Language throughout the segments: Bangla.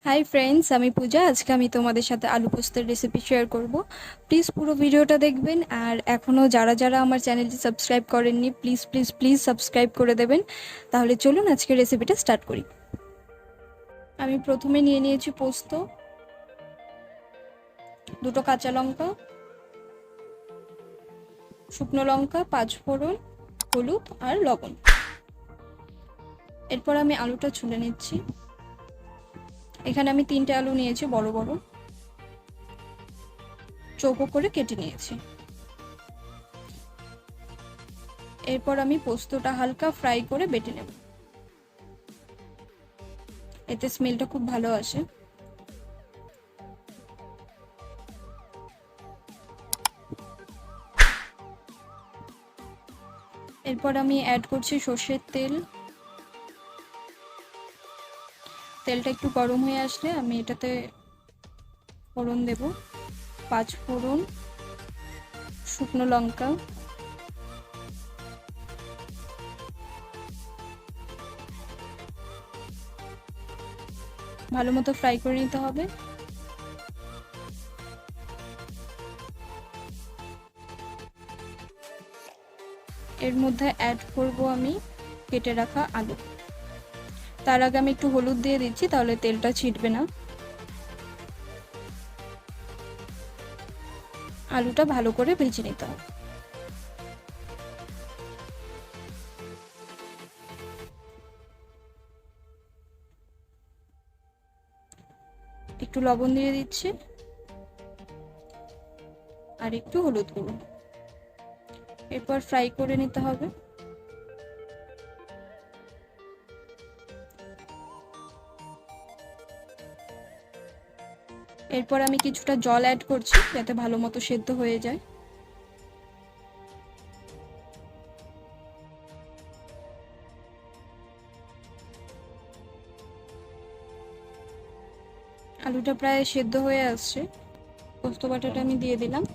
হাই ফ্রেন্ডস, আমি পূজা। আজকে আমি তোমাদের সাথে আলু পোস্তের রেসিপি শেয়ার করব। প্লিজ পুরো ভিডিওটা দেখবেন। আর এখনও যারা যারা আমার চ্যানেলটি সাবস্ক্রাইব করেননি, প্লিজ প্লিজ প্লিজ সাবস্ক্রাইব করে দেবেন। তাহলে চলুন আজকে রেসিপিটা স্টার্ট করি। আমি প্রথমে নিয়ে নিয়েছি পোস্ত, দুটো কাঁচা লঙ্কা, শুকনো লঙ্কা, 5 ফোড়ন, হলুদ আর লবণ। এরপর আমি আলুটা ছুলে নিচ্ছি। এখানে আমি 3টে আলু নিয়েছি, বড় বড় চৌকো করে কেটে নিয়েছি। এরপর আমি পোস্তটা হালকা ফ্রাই করে বেটে নেব, এতে স্মেলটা খুব ভালো আসে। এরপর আমি অ্যাড করছি সর্ষের তেল। তেলটা একটু গরম হয়ে আসলে আমি এটাতে ফোড়ন দেব, 5 ফোড়ন, শুকনো লঙ্কা, ভালো মতো ফ্রাই করে নিতে হবে। এর মধ্যে অ্যাড করব আমি কেটে রাখা আলু। তার আগে আমি একটু হলুদ দিয়ে দিচ্ছি, তাহলে তেলটা ছিটবে না। আলুটা ভালো করে ভেজে নিতে হবে। একটু লবণ দিয়ে দিচ্ছি আর একটু হলুদ গুঁড়ো। এরপর ফ্রাই করে নিতে হবে। এরপর আমি কিছুটা জল অ্যাড করছি যাতে ভালো মতো সেদ্ধ হয়ে যায়। আলুটা প্রায় সেদ্ধ হয়ে আসছে। পোস্ত বাটাটা আমি দিয়ে দিলাম।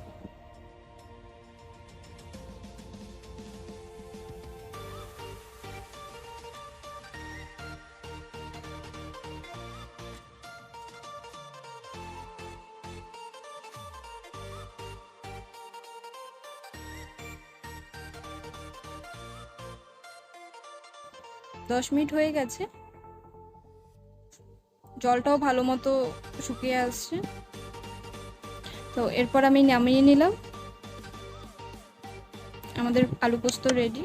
দশ মিনিট হয়ে গেছে, জলটাও ভালো মতো শুকিয়ে আসছে। তো এরপর আমি নামিয়ে নিলাম। আমাদের আলু পোস্ত রেডি।